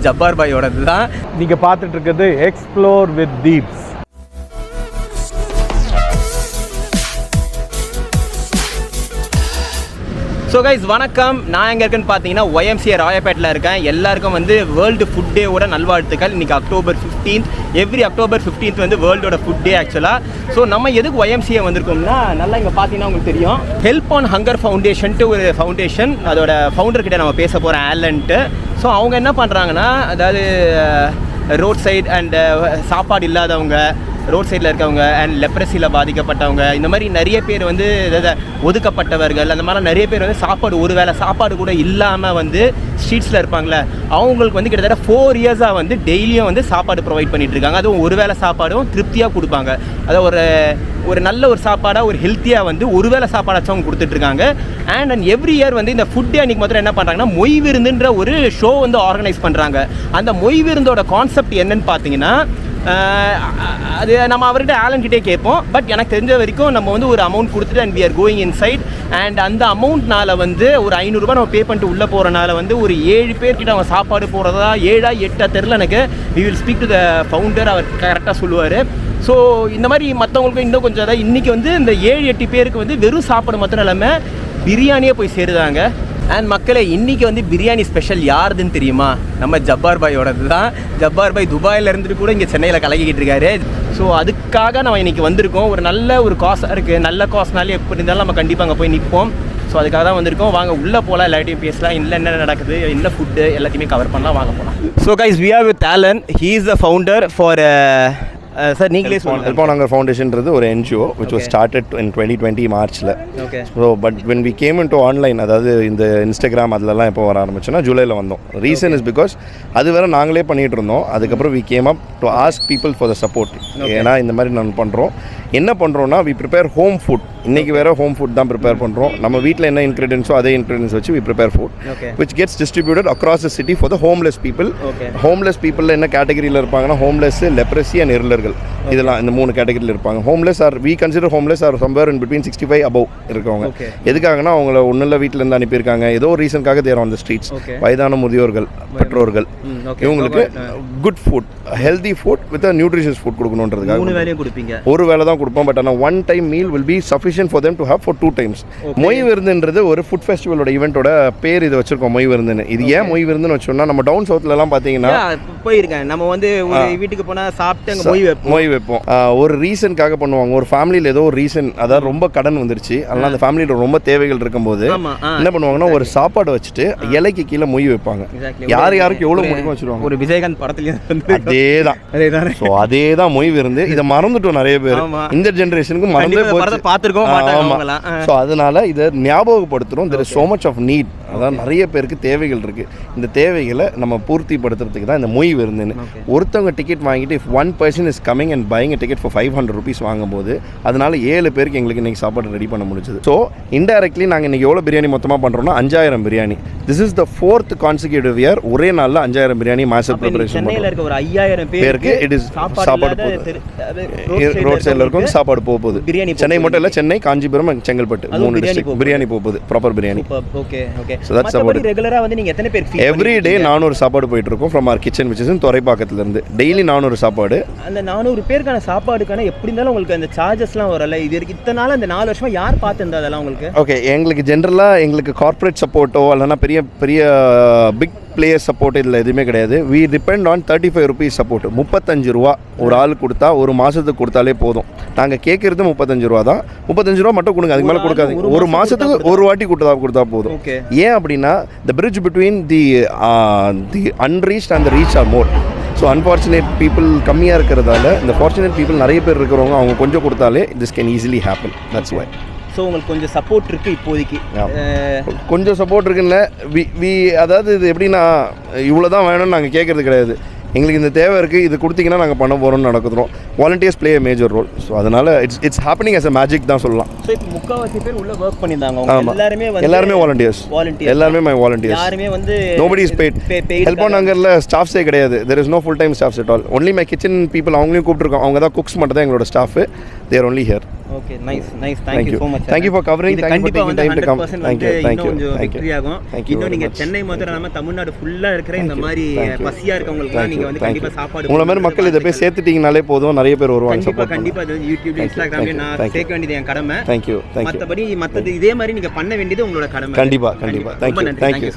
ஜப்பார் பாயோடது தான். நீங்கள் பார்த்துட்டு இருக்கிறது எக்ஸ்ப்ளோர் வித் தீப்ஸ். ஸோ கைஸ் வணக்கம். நான் எங்கே இருக்கேன்னு பார்த்தீங்கன்னா YMCA ராயப்பேட்டில் இருக்கேன். எல்லாருக்கும் வந்து வேர்ல்டு ஃபுட் டேவோட நல்வாழ்த்துக்கள். இன்றைக்கி October 15th. Every October 15th வந்து வேர்ல்டோட ஃபுட் டே ஆக்சுவலாக. ஸோ நம்ம எதுக்கு YMCA வந்திருக்கோம்னா, நல்லா இங்கே பார்த்தீங்கன்னா உங்களுக்கு தெரியும், ஹெல்ப் ஆன் ஹங்கர் ஃபவுண்டேஷன்ட்டு ஒரு ஃபவுண்டேஷன். அதோட ஃபவுண்டர்கிட்ட நம்ம பேச போகிறோம், ஆலன்ட்டு. ஸோ அவங்க என்ன பண்ணுறாங்கன்னா, அதாவது ரோட் சைடு அண்ட் சாப்பாடு இல்லாதவங்க, ரோட் சைடில் இருக்கவங்க அண்ட் லெப்ரஸியில் பாதிக்கப்பட்டவங்க, இந்த மாதிரி நிறைய பேர் வந்து ஒதுக்கப்பட்டவர்கள், அந்த மாதிரி நிறைய பேர் வந்து சாப்பாடு, ஒரு வேளை சாப்பாடு கூட இல்லாமல் வந்து ஸ்ட்ரீட்ஸில் இருப்பாங்களே, அவங்களுக்கு வந்து கிட்டத்தட்ட 4 இயர்ஸாக வந்து டெய்லியும் வந்து சாப்பாடு ப்ரொவைட் பண்ணிகிட்ருக்காங்க. அதுவும் ஒரு வேளை சாப்பாடும் திருப்தியாக கொடுப்பாங்க. அதை ஒரு நல்ல ஒரு சாப்பாடாக, ஒரு ஹெல்த்தியாக வந்து ஒரு வேளை சாப்பாடாச்சும் அவங்க கொடுத்துட்ருக்காங்க. அண்ட் எவ்ரி இயர் வந்து இந்த ஃபுட் டே அன்றைக்கி மாத்திரம் என்ன பண்ணுறாங்கன்னா, மொய் விருந்துன்ற ஒரு ஷோ வந்து ஆர்கனைஸ் பண்ணுறாங்க. அந்த மொய் விருந்தோட கான்செப்ட் என்னன்னு பார்த்தீங்கன்னா, அது நம்ம அவர்கிட்ட ஆலன்கிட்டே கேட்போம். பட் எனக்கு தெரிஞ்ச வரைக்கும் நம்ம வந்து ஒரு அமௌண்ட் கொடுத்துட்டு and we are going inside. And அந்த அமௌண்ட்னால வந்து ஒரு 500 ரூபாய் நம்ம பே பண்ணிட்டு உள்ளே போகிறனால வந்து ஒரு 7 பேர்கிட்ட அவங்க சாப்பாடு போகிறதா, 7 8 தெரில எனக்கு. We will speak to the founder, அவர் கரெக்டாக சொல்லுவார். ஸோ இந்த மாதிரி மற்றவங்களுக்கும் இன்னும் கொஞ்சம், அதாவது இன்றைக்கி வந்து இந்த 7 8 பேருக்கு வந்து வெறும் சாப்பாடு மாத்திரம் இல்லாமல் பிரியாணியே போய் சேருதாங்க. அண்ட் மக்களே, இன்றைக்கி வந்து பிரியாணி ஸ்பெஷல் யாருதுன்னு தெரியுமா? நம்ம ஜப்பார் பாயோடது தான். ஜப்பார் பாய் துபாயில் இருந்துட்டு கூட இங்கே சென்னையில் கலக்கிக்கிட்டு இருக்காரு. ஸோ அதுக்காக நம்ம இன்றைக்கி வந்திருக்கோம். ஒரு நல்ல ஒரு காசாக இருக்குது. நல்ல காசுனாலே எப்படி இருந்தாலும் நம்ம கண்டிப்பாக அங்கே போய் நிற்போம். ஸோ அதுக்காக தான் வந்திருக்கோம். வாங்க உள்ளே போகலாம், எல்லாத்தையும் பேசலாம், இல்லை என்ன நடக்குது, என்ன ஃபுட்டு எல்லாத்தையுமே கவர் பண்ணலாம். வாங்க போகலாம். So guys, we are with Allen. He is the founder for sir, நீங்களே சொல்லுங்கள். ஹெல்ப் ஆன் ஹங்கர் ஃபவுண்டேஷன்றது ஒரு NGO which was started in 2020 மார்ச்சில். Okay. So but when we came into online, அதாவது இந்த இன்ஸ்டாகிராம் அதிலலாம் எப்போ வர ஆரம்பிச்சோன்னா ஜூலையில் வந்தோம். ரீசன் இஸ் பிகாஸ் அது வேறு நாங்களே பண்ணிகிட்டு இருந்தோம். அதுக்கப்புறம் we came up to ask people for the support. ஏன்னா இந்த மாதிரி நாங்கள் பண்ணுறோம். என்ன பண்ணுறோன்னா, we prepare home food. இன்றைக்கி வேறு ஹோம் ஃபுட் தான் ப்ரிப்பேர் பண்ணுறோம். நம்ம வீட்டில் என்ன இன்க்ரீடியன்ஸோ அதே இன்க்ரீடியன்ஸ் வச்சு we prepare food which gets distributed across the city for the homeless people. Homeless பீப்புளில் என்ன கேட்டகரியில் இருப்பாங்கன்னா, ஹோம்லெஸ், லெப்ரஸி அண்ட் இருளர்கள், இதெல்லாம் இந்த 3 கேட்டகரியில் இருப்பாங்க. Homeless or we consider homeless or somewhere in between 65 above இருக்கவங்க. எதுக்காகனா, அவங்கள ஒன்றும் இல்லை வீட்டிலேருந்து அனுப்பியிருக்காங்க, ஏதோ ஒரு ரீசனுக்காக தேர் ஆன் த ஸ்ட்ரீட்ஸ். வயதான முதியோர்கள், பெற்றோர்கள், இவங்களுக்கு good food, healthy food with nutritious food கொடுக்கணுன்றதுக்காக 3 வேளையும் கொடுப்பீங்க. ஒரு வேளை தான் கொடுப்போம். பட் ஆனால் 1 time meal will be sufficient for them to have for 2 times. மொய் விருந்துன்றது ஒரு ஃபுட் ஃபெஸ்டிவலோட ஈவெண்ட்டோட பேர். இது வச்சிருக்கோம் மொய் விருந்துன்னு. இது ஏன் மொய் விருந்துன்னு வச்சோம்னா, நம்ம டவுன் சவுத்லலாம் பார்த்தீங்கன்னா போயிருக்கேன், நம்ம வந்து ஒரு வீட்டுக்கு போனால் சாப்பிட்டு மொய் வைப்போம். ஒரு ரீசனுக்காக பண்ணுவாங்க. ஒரு ஃபேமிலியில் ஏதோ ஒரு ரீசன், அதாவது ரொம்ப கடன் வந்துருச்சு, அதனால் அந்த ஃபேமிலியில் ரொம்ப தேவைகள் இருக்கும்போது என்ன பண்ணுவாங்கன்னா, ஒரு சாப்பாடு வச்சுட்டு இலைக்கு கீழே மொய் வைப்பாங்க. யாருக்கு எவ்வளோ முடியுமோ வச்சுருவாங்க. ஒரு விஜயகாந்த் படத்துலையும் அதேதான். ஸோ அதே தான் மொய் விருந்து. இதை மறந்துட்டோம் நிறைய பேர். இந்த ஜென்ரேஷனுக்கு மறந்தே பார்த்துருக்கோம். ஸோ அதனால இதை ஞாபகப்படுத்துகிறோம். there is so much of need. அதான் நிறைய பேருக்கு தேவைகள் இருக்குது. இந்த தேவைகளை நம்ம பூர்த்தி படுத்துறதுக்கு தான் இந்த மொய் விருந்துன்னு. ஒருத்தவங்க டிக்கெட் வாங்கிட்டு if one person is coming and buying a ticket for 500 rupees வாங்கும்போது, அதனால 7 பேருக்கு எங்களுக்கு இன்றைக்கி சாப்பாடு ரெடி பண்ண முடிஞ்சது. ஸோ இன்டைரக்ட்லி நாங்கள் இன்றைக்கி எவ்வளோ பிரியாணி மொத்தமாக பண்ணுறோம்னா 5000 biryani. This is the 4th consecutive year ஒரே நாளில் 5000 பிரியாணி மாஸ்டர் ப்ரிப்பரேஷன் பண்ணுறோம். ஒரு 5000 பேருக்கு இட் இஸ் சாப்பாடு போகுது. ரோட் சைடில் இருக்கும் சாப்பாடு போகுது. சென்னை மட்டும் இல்லை, சென்னை, காஞ்சிபுரம், செங்கல்பட்டு 3 டிஸ்ட்ரிக்ட் பிரியாணி போகுது. Proper biryani. Okay okay. So that's about it. ரெகுலரா வந்து நீங்க எத்தனை பேர் ஃபீட் எவ்ரி டே 400 சாப்பாடு போயிட்டு இருக்கும் from our kitchen which is in துறைப்பாக்கத்துல இருந்து. டெய்லி 400 சாப்பாடு. அந்த 400 பேருக்கான சாப்பாடுக்கான எப்படி இருந்தாலும் உங்களுக்கு அந்த சார்ஜஸ்லாம் வரல. இது இத்தனை நாள் அந்த 4 வருஷமா யார் பார்த்துருந்தா அதெல்லாம் உங்களுக்கு? ஓகே, எங்களுக்கு ஜென்ரலாக எங்களுக்கு கார்ப்பரேட் சப்போர்ட்டோ இல்லைனா பெரிய பெரிய பிக் பிளேயர் சப்போர்ட் இதில் எதுவுமே கிடையாது. We depend on 35 rupees support. 35 ரூபா ஒரு ஆள் கொடுத்தா, ஒரு மாதத்துக்கு கொடுத்தாலே போதும். நாங்கள் கேட்குறது 35 ரூபா தான். 35 ரூபா மட்டும் கொடுங்க, அதுக்கு மேலே கொடுக்காதீங்க. ஒரு மாதத்துக்கு ஒரு வாட்டி கொடுத்தா போதும். ஏன் அப்படின்னா, the bridge between the unreached and the reached are more. So unfortunate people கம்மியாக இருக்கிறதால, இந்த ஃபார்ச்சுனேட் பீப்புள் நிறைய பேர் இருக்கிறவங்க, அவங்க கொஞ்சம் கொடுத்தாலே this can easily happen. That's why. So உங்களுக்கு கொஞ்சம் சப்போர்ட் இருக்குது இப்போதைக்கு. கொஞ்சம் சப்போர்ட் இருக்குன்னு அதாவது இது எப்படின்னா, இவ்வளோ தான் வேணும்னு நாங்கள் கேட்குறது கிடையாது. எங்களுக்கு இந்த தேவை இருக்குது, இது கொடுத்தீங்கன்னா நாங்கள் பண்ண போகிறோம்னு நடக்குறோம். Volunteers play major role. So அதனால் it's happening as a magic தான் சொல்லலாம். ஸோ இப்போ முக்கால்வாசி பேர் உள்ள ஒர்க் பண்ணியிருந்தாங்க. எல்லாருமே வாலண்டியர்ஸ். எல்லாருமே மை வாலண்டியர்ஸ். யாருமே வந்து nobody is paid. Help on ஹங்கரில் ஸ்டாஃப்ஸே கிடையாது. there is no full time staffs at all. only my kitchen people. அவங்களையும் கூப்பிட்டுருக்கோம். அவங்க தான் குக்ஸ் மட்டும் தான் எங்களோட staff. they are only here. Okay nice thank you so much thank you for covering இது thank you for கண்டிப்பா taking வந்து time to come 100% thank you வந்து thank you இன்னும் கொஞ்சம் thank you வெற்றி ஆகும் இன்னும் நீங்க சென்னை மாத்திரம் இல்லாம தமிழ்நாடு ஃபுல்லா இருக்கிற இந்த மாதிரி பசியா இருக்கவங்களுக்கு நீங்க வந்து கண்டிப்பா சாப்பாடு உங்கள மாதிரி மக்கள் இத போய் சேர்த்துட்டீங்கனாலே போதும் நிறைய பேர் வருவாங்க கண்டிப்பா யூடியூப் இன்ஸ்டாகிராம்ல நான் சேர்க்க வேண்டியது என் கடமை thank you மத்தபடி மத்தது இதே மாதிரி நீங்க பண்ண வேண்டியது உங்களோட கடமை கண்டிப்பா thank you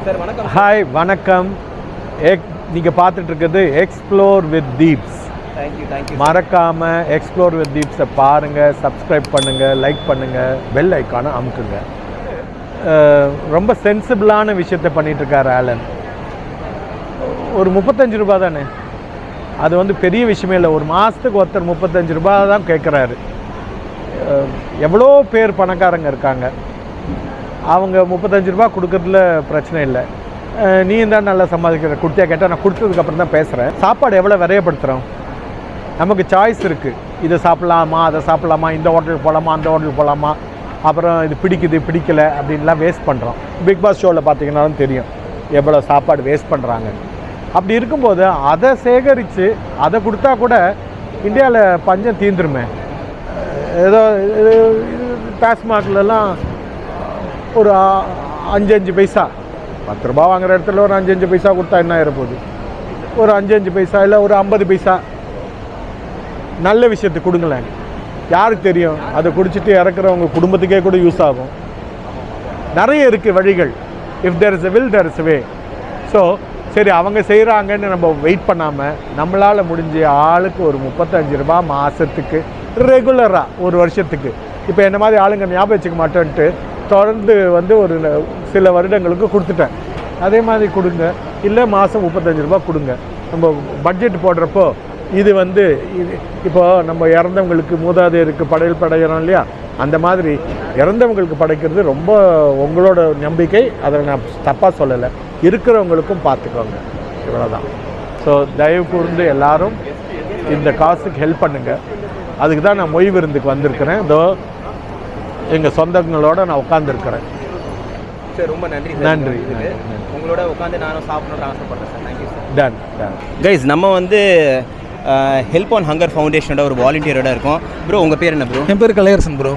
சார் வணக்கம் ஹாய் வணக்கம். நீங்கள் பார்த்துட்டு இருக்கிறது எக்ஸ்ப்ளோர் வித் தீப்ஸ். thank you மறக்காமல் எக்ஸ்ப்ளோர் வித் தீப்ஸை பாருங்கள், சப்ஸ்கிரைப் பண்ணுங்கள், லைக் பண்ணுங்கள், பெல் ஐக்கானை அமுக்குங்க. ரொம்ப சென்சிபிளான விஷயத்தை பண்ணிகிட்ருக்கார் ஆலன். ஒரு 35 ரூபா தானே, அது வந்து பெரிய விஷயமே இல்லை. ஒரு மாதத்துக்கு ஒருத்தர் 35 ரூபா தான் கேட்குறாரு. எவ்வளோ பேர் பணக்காரங்க இருக்காங்க, அவங்க 35 ரூபா கொடுக்கறதுல பிரச்சனை இல்லை. நீ தான் நல்லா சம்பாதிக்கிற, கொடுத்தியா கேட்டால் நான் கொடுத்ததுக்கப்புறம் தான் பேசுகிறேன். சாப்பாடு எவ்வளோ விரையப்படுத்துகிறோம், நமக்கு சாய்ஸ் இருக்குது. இதை சாப்பிட்லாமா, அதை சாப்பிட்லாமா, இந்த ஹோட்டலுக்கு போகலாமா, அந்த ஹோட்டலுக்கு போகலாமா, அப்புறம் இது பிடிக்குது பிடிக்கலை அப்படின்லாம் வேஸ்ட் பண்ணுறோம். பிக் பாஸ் ஷோவில் பார்த்தீங்கன்னாலும் தெரியும் எவ்வளோ சாப்பாடு வேஸ்ட் பண்ணுறாங்க. அப்படி இருக்கும்போது அதை சேகரித்து அதை கொடுத்தா கூட இந்தியாவில் பஞ்சம் தீர்ந்துருமே. ஏதோ டாஸ்மாக்லலாம் ஒரு 5 பைசா, 10 ரூபா வாங்குகிற இடத்துல ஒரு 5 பைசா கொடுத்தா என்ன ஆகிடப்போகுது? ஒரு 5 பைசா இல்லை ஒரு 50 பைசா நல்ல விஷயத்துக்கு கொடுங்களேன். யாருக்கு தெரியும், அதை குடிச்சிட்டு இறக்குறவங்க குடும்பத்துக்கே கூட யூஸ் ஆகும். நிறைய இருக்குது வழிகள். If there is a will there is a way. So சரி, அவங்க செய்கிறாங்கன்னு நம்ம வெயிட் பண்ணாமல் நம்மளால் முடிஞ்ச ஆளுக்கு ஒரு 35 ரூபா மாதத்துக்கு ரெகுலராக ஒரு வருஷத்துக்கு. இப்போ என்ன மாதிரி ஆளுங்க ஞாபகம் வச்சுக்க மாட்டேன்ட்டு தொடர்ந்து வந்து ஒரு சில வருடங்களுக்கு கொடுத்துட்டேன். அதே மாதிரி கொடுங்க, இல்லை மாதம் 35 ரூபா கொடுங்க. நம்ம பட்ஜெட் போடுறப்போ இது வந்து இப்போது நம்ம இறந்தவங்களுக்கு மூதாதையருக்கு படையல் படைகிறோம் இல்லையா, அந்த மாதிரி இறந்தவங்களுக்கு படைக்கிறது ரொம்ப உங்களோட நம்பிக்கை. அதை நான் தப்பாக சொல்லலை, இருக்கிறவங்களுக்கும் பார்த்துக்கோங்க, இவ்வளோதான். ஸோ தயவு கூர்ந்து எல்லாரும் இந்த காசுக்கு ஹெல்ப் பண்ணுங்கள். அதுக்கு தான் நான் மொய் விருந்துக்கு வந்திருக்கிறேன். இதோ எங்கள் சொந்தங்களோட நான் உட்காந்துருக்கிறேன். சார் ரொம்ப நன்றி. நன்றி. உங்களோட உட்காந்து நானும் சாப்பிடணும்னு ஆசைப்பட்றேன் sir. Thank you sir. Done. Guys, நம்ம வந்து ஹெல்ப் ஆன் ஹங்கர் ஃபவுண்டேஷனோட ஒரு வாலண்டியரோட இருக்கோம். ப்ரோ உங்கள் பேர் என்ன ப்ரோ? என் பேர் கலையரசன் ப்ரோ.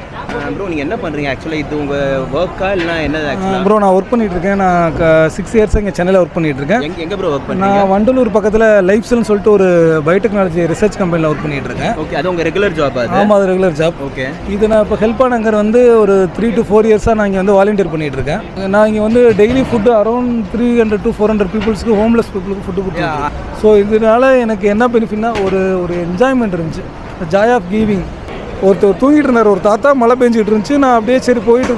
ப்ரோ நீங்கள் என்ன பண்ணுறீங்க ஆக்சுவலாக? இது உங்கள் ஒர்க்கா இல்லைனா என்னது ஆக்சுவலாக? ப்ரோ நான் ஒர்க் பண்ணிட்டு இருக்கேன். நான் 6 இயர்ஸ் இங்கே சென்னையில் ஒர்க் பண்ணிட்டு இருக்கேன். எங்கே ப்ரோ ஒர்க் பண்ணுறீங்க? நான் வண்டலூர் பக்கத்தில் லைஃப்ஸ்னு சொல்லிட்டு ஒரு பயோடெக்னாலஜி ரிசர்ச் கம்பெனியில் ஒர்க் பண்ணிட்டு இருக்கேன். ஓகே, அது உங்கள் ரெகுலர் ஜாப்? அது ஆமாம், அது ரெகுலர் ஜாப். ஓகே. இது நான் இப்போ ஹெல்ப் ஆன் ஹங்கர் வந்து ஒரு 3 to 4 இயர்ஸாக நான் இங்கே வந்து வாலண்டியர் பண்ணிட்டு இருக்கேன். நான் இங்கே வந்து டெய்லி ஃபுட்டு அரௌண்ட் 300 to 400 பீப்புள்ஸ்க்கு, ஹோம்லெஸ் பீப்புளுக்கு ஃபுட்டு கொடுத்துருக்கேன். ஸோ இதனால எனக்கு என்ன பெனிஃபிட்னா ஒரு என்ஜாய்மெண்ட் இருந்துச்சு, ஜாய் ஆஃப் கிவிங். ஒருத்தர் தூங்கிட்டு இருந்தார், ஒரு தாத்தா, மழை பெஞ்சிட்டு இருந்துச்சு. நான் அப்படியே சரி போயிட்டு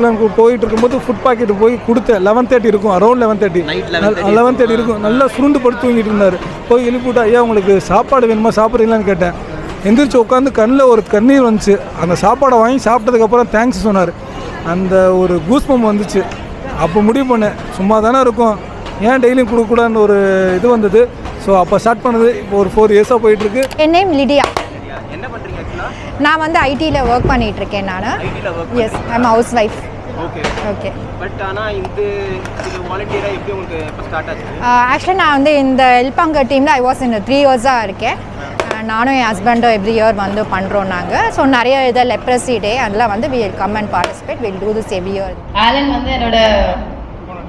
இருக்கும்போது ஃபுட் பாக்கெட் போய் கொடுத்தேன். 11:30 இருக்கும், அரௌண்ட் 11:30 இருக்கும். நல்லா சுருண்டு படுத்து தூங்கிட்டு இருந்தார். போய் எழுப்பிவிட்டா, ஐயா உங்களுக்கு சாப்பாடு வேணுமா, சாப்பிட்றீங்களான்னு கேட்டேன். எந்திரிச்சு உட்காந்து கண்ணில் ஒரு கண்ணீர் வந்துச்சு. அந்த சாப்பாடை வாங்கி சாப்பிட்டதுக்கப்புறம் தேங்க்ஸ் சொன்னார். அந்த ஒரு கூஸ்பம் வந்துச்சு. அப்போ முடிவு பண்ணேன், சும்மா தானே இருக்கும், ஏன் டெய்லியும் கொடுக்கூடாதுன்னு ஒரு இது வந்தது. ஸோ அப்போ ஸ்டார்ட் பண்ணது. இப்போ ஒரு 4 இயர்ஸாக போயிட்டுருக்கு. என் நேம் லிடியா. என்ன பண்ணுறீங்க ஆக்சுவலாக? நான் வந்து ஐடியில் ஒர்க் பண்ணிகிட்ருக்கேன். நான் yes, I'm housewife. Okay okay. But ஆனால் இது வாலண்டியராக எப்படி உங்களுக்கு எப்போ ஸ்டார்ட் ஆச்சு? ஆக்சுவலாக நான் வந்து இந்த ஹெல்ப் ஹங்கர் டீமில் ஐ வாஸ் இந்த 3 இயர்ஸாக இருக்கேன். நானும் என் ஹஸ்பண்டும் எவ்ரி இயர் வந்து பண்ணுறோம் நாங்கள். ஸோ நிறைய இதை லெப்ரசி டே அதெல்லாம் வந்து will come and participate, will do this every year. Allen வந்து என்னோட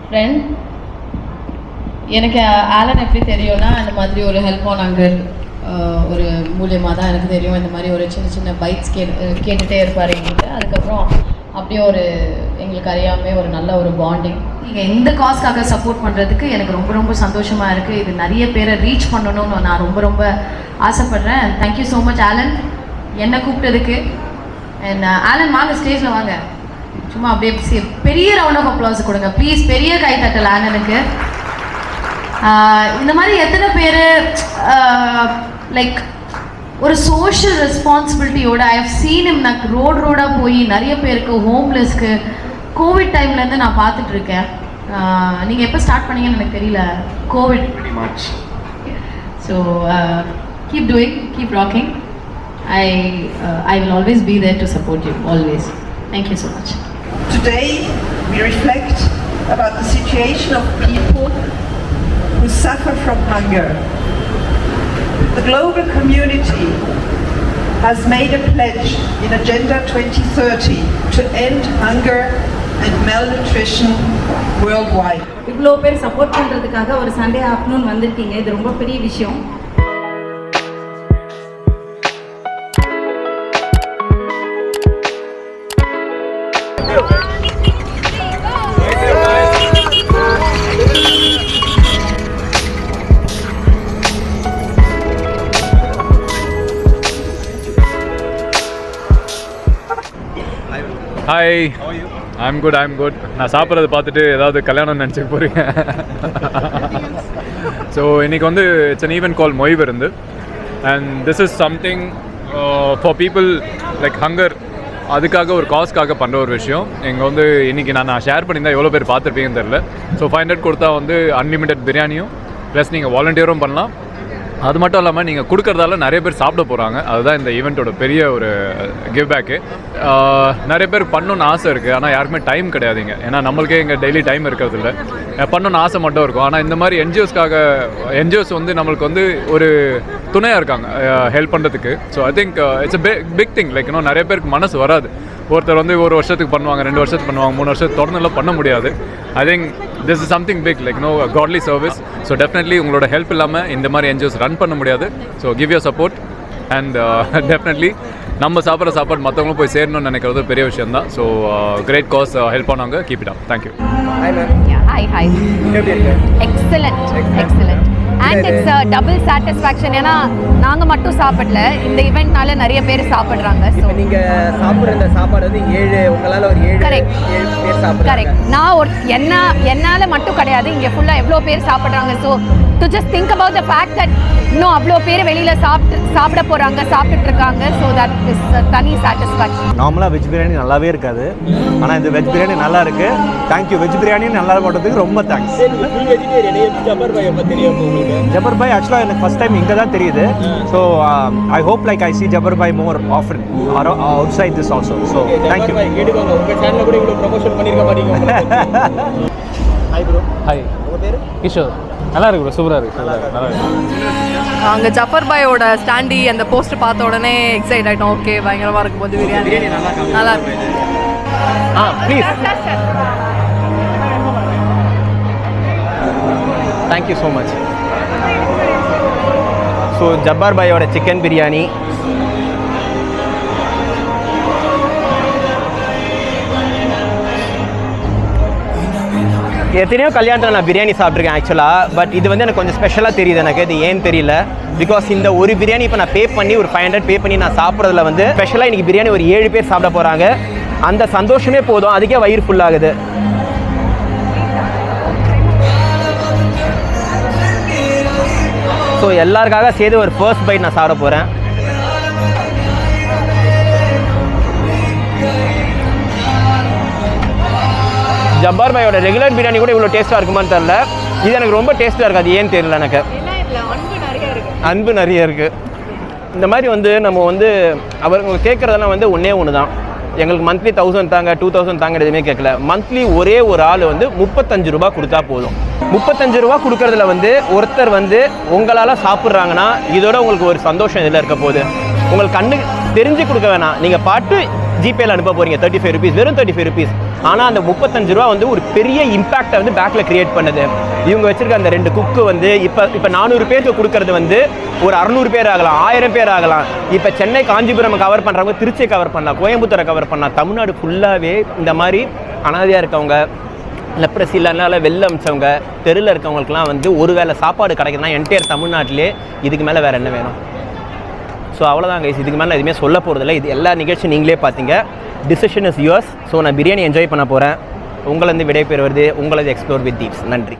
ஃப்ரெண்ட். எனக்கு ஆலன் எப்படி தெரியும்னா, இந்த மாதிரி ஒரு ஹெல்ப் ஆன் ஹங்கர் ஒரு மூலியமாக தான் எனக்கு தெரியும். இந்த மாதிரி ஒரு சின்ன சின்ன பைட்ஸ் கேட்டுகிட்டே இருப்பார் எங்கிட்ட. அதுக்கப்புறம் அப்படியே ஒரு எங்களுக்கு அறியாமே ஒரு நல்ல ஒரு பாண்டிங். நீங்கள் இந்த காஸ்க்காக சப்போர்ட் பண்ணுறதுக்கு எனக்கு ரொம்ப ரொம்ப சந்தோஷமாக இருக்குது. இது நிறைய பேரை ரீச் பண்ணணும்னு நான் ரொம்ப ரொம்ப ஆசைப்பட்றேன். தேங்க்யூ ஸோ மச் ஆலன், என்னை கூப்பிட்டதுக்கு. அண்ட் ஆலன் வாங்க, ஸ்டேஜில் வாங்க. சும்மா அப்படியே பெரிய ரவுண்ட் ஆஃப் அப்ளாஸ் கொடுங்க ப்ளீஸ். பெரிய கை தட்டல் ஆலனுக்கு. இந்த மாதிரி எத்தனை பேர் லைக் ஒரு சோஷியல் ரெஸ்பான்சிபிலிட்டியோட ஐ ஹவ் சீன் இம். நான் ரோடாக போய் நிறைய பேருக்கு, ஹோம்லெஸ்க்கு கோவிட் டைம்லேருந்து நான் பார்த்துட்ருக்கேன். நீங்கள் எப்போ ஸ்டார்ட் பண்ணீங்கன்னு எனக்கு தெரியல, Covid March. So keep doing, keep rocking. I will always be there to support you, always. Thank you so much. Today we reflect about the situation of people who suffer from hunger. The global community has made a pledge in Agenda 2030 to end hunger and malnutrition worldwide. இவ்வளோ பேர் support பண்ணுறதுக்காக ஒரு Sunday afternoon வந்திருக்கீங்க, இது ரொம்ப பெரிய விஷயம். Hi, I'm good. நான் சாப்பிட்றது பார்த்துட்டு ஏதாவது கல்யாணம் நினச்சிக்க போகிறீங்க. ஸோ இன்றைக்கி வந்து இட்ஸ் அன் ஈவென்ட் கால் மொய் விருந்து, and this is something for people like hunger. அதுக்காக ஒரு காஸ்க்காக பண்ணுற ஒரு விஷயம். இங்கே வந்து இன்றைக்கி நான் ஷேர் பண்ணியிருந்தேன், எவ்வளோ பேர் பார்த்துருப்பீங்கன்னு தெரில. ஸோ 500 கொடுத்தா வந்து அன்லிமிட்டெட் பிரியாணியும் ப்ளஸ் நீங்கள் வாலண்டியரும் பண்ணலாம். அது மட்டும் இல்லாமல் நீங்கள் கொடுக்குறதால நிறைய பேர் சாப்பிட போகிறாங்க. அதுதான் இந்த ஈவெண்ட்டோட பெரிய ஒரு கிவ் பேக்கு. நிறைய பேர் பண்ணணுன்னு ஆசை இருக்குது, ஆனால் யாருக்குமே டைம் கிடையாதுங்க. ஏன்னா நம்மளுக்கே இங்கே டெய்லி டைம் இருக்கிறதில்ல. பண்ணணுன்னு ஆசை மட்டும் இருக்கும். ஆனால் இந்த மாதிரி என்ஜிஓஸ் வந்து நம்மளுக்கு வந்து ஒரு துணையாக இருக்காங்க ஹெல்ப் பண்ணுறதுக்கு. So I think it's a big thing. Like இன்னும் நிறைய பேருக்கு மனசு வராது. ஒருத்தர் வந்து ஒரு வருஷத்துக்கு பண்ணுவாங்க, 2 வருஷத்துக்கு பண்ணுவாங்க, 3 வருஷத்துக்கு தொடர்ந்துலாம் பண்ண முடியாது. I think this is something big, like godly service. So definitely உங்களோட ஹெல்ப் இல்லாமல் இந்த மாதிரி என்ஜிஓஸ் ரன் பண்ண முடியாது. So give your support and definitely நம்ம சாப்பிட்ற சாப்பாடு மற்றவங்களும் போய் சேரணும்னு நினைக்கிறது பெரிய விஷயம் தான். ஸோ கிரேட் காஸ் ஹெல்ப் பண்ணவங்க, keep it up. Thank you. Hi. Excellent. And it's a double satisfaction. ஏன்னா நாங்கள் மட்டும் சாப்பிடல, இந்த ஈவெண்ட்னால நிறைய பேர் சாப்பிட்றாங்க. ஸோ நீங்கள் சாப்பிட்ற இந்த சாப்பாடு வந்து 7 உங்களால் ஒரு 7 பேர் சாப்பிட்றாங்க. கரெக்ட். நான் என்னால் மட்டும் கிடையாது, இங்கே ஃபுல்லாக எவ்வளோ பேர் சாப்பிட்றாங்க. So to just think about the fact that இன்னும் அவ்வளோ பேர் வெளியில் சாப்பிட போகிறாங்க, சாப்பிட்டுட்டு இருக்காங்க. ஸோ தட் இஸ் தனி சாட்டிஸ்ஃபேக்ஷன். நார்மலாக வெஜ் பிரியாணி நல்லாவே இருக்காது, ஆனால் இந்த வெஜ் பிரியாணி நல்லா இருக்குது. தேங்க்யூ. வெஜ் பிரியாணி நல்லா போட்டதுக்கு ரொம்ப தேங்க்ஸ். Jabbar Bhai actually எனக்கு ஃபர்ஸ்ட் டைம் இங்கே தான் தெரியுது. So I hope like I see Jabbar Bhai more often outside this also. So thank you. கேட்டுக்கோங்க, உங்கள் சேனலில் கூட இவ்வளோ ப்ரொமோஷன் பண்ணியிருக்க மாட்டீங்க. Hi bro. ஹாய். உங்கள் பேர்? கிஷோர். நல்லா இருக்கு ப்ரோ, சூப்பராக இருக்குது. நல்லா இருக்கு. அங்கே ஜஃபர் பாயோட ஸ்டாண்டி அந்த போஸ்ட் பார்த்த உடனே எக்ஸைட் ஆகிட்டோம். ஓகே, பயங்கரமாக இருக்கும் போது பிரியாணி நல்லா இருக்கு. Please. Thank you so much. So Jabbar பாயோட சிக்கன் பிரியாணி, எத்தனையோ கல்யாணத்தில் நான் பிரியாணி சாப்பிட்ருக்கேன் ஆக்சுவலாக. பட் இது வந்து எனக்கு கொஞ்சம் ஸ்பெஷலாக தெரியுது. எனக்கு இது ஏன்னு தெரியல. பிகாஸ் இந்த ஒரு பிரியாணி இப்போ நான் பே பண்ணி ஒரு 500 பே பண்ணி நான் சாப்பிட்றதுல வந்து ஸ்பெஷலாக இன்றைக்கி பிரியாணி ஒரு 7 பேர் சாப்பிட போகிறாங்க. அந்த சந்தோஷமே போதும், அதுக்கே வயிறு ஃபுல்லாகுது. ஸோ எல்லாருக்காக சேர்த்து ஒரு ஃபர்ஸ்ட் பைட் நான் சாப்பிட போகிறேன். ஜப்பார் பாயோட ரெகுலர் பிரியாணி கூட இவ்வளோ டேஸ்ட்டாக இருக்குமான்னு தெரில. இது எனக்கு ரொம்ப டேஸ்ட்டாக இருக்குது. அது ஏன்னு தெரியல எனக்கு. அன்பு நிறைய இருக்குது. இந்த மாதிரி வந்து நம்ம வந்து அவங்க கேட்குறதெல்லாம் வந்து ஒன்று தான். எங்களுக்கு மந்த்லி 1000 தாங்க, 2000 தாங்க, எதுவுமே கேட்கல. மந்த்லி ஒரே ஒரு ஆள் வந்து 35 ரூபா கொடுத்தா போதும். 35 ரூபா கொடுக்கறதுல வந்து ஒருத்தர் வந்து உங்களால் சாப்பிட்றாங்கன்னா இதோட உங்களுக்கு ஒரு சந்தோஷம் இதில் இருக்க போகுது. உங்களுக்கு கண்ணு தெரிஞ்சு கொடுக்க வேணாம், நீங்கள் பாட்டு ஜிபேயில் அனுப்ப போகிறீங்க 35 ருபீஸ், வெறும் 35 ருபீஸ். ஆனால் அந்த 35 ரூபா வந்து ஒரு பெரிய இம்பேக்டை வந்து பேக்கில் க்ரியேட் பண்ணுது. இவங்க வச்சுருக்க அந்த 2 குக்கு வந்து இப்போ 400 பேருக்கு கொடுக்கறது வந்து ஒரு 600 பேர் ஆகலாம், 1000 பேர் ஆகலாம். இப்போ சென்னை, காஞ்சிபுரம் கவர் பண்ணுறவங்க திருச்சியை கவர் பண்ணலாம், கோயம்புத்தூரை கவர் பண்ணலாம். தமிழ்நாடு ஃபுல்லாகவே இந்த மாதிரி அனாதையாக இருக்கவங்க, லெப்ரசி இல்லைனால வெளில அமிச்சவங்க, தெருவில் இருக்கவங்களுக்குலாம் வந்து ஒரு வேளை சாப்பாடு கிடைக்குதுன்னா என்டையர் தமிழ்நாட்டிலே இதுக்கு மேலே வேறு என்ன வேணும்? ஸோ அவ்வளோதான் கைஸ், இதுக்கு மேலே நான் எதுவுமே சொல்ல போகிறதில்ல. இது எல்லா நிகழ்ச்சியும் நீங்களே பார்த்தீங்க. Decision is yours. ஸோ நான் பிரியாணி என்ஜாய் பண்ண போகிறேன். உங்களது விடைபெறுவது உங்களது எக்ஸ்ப்ளோர் வித் தீப்ஸ். நன்றி.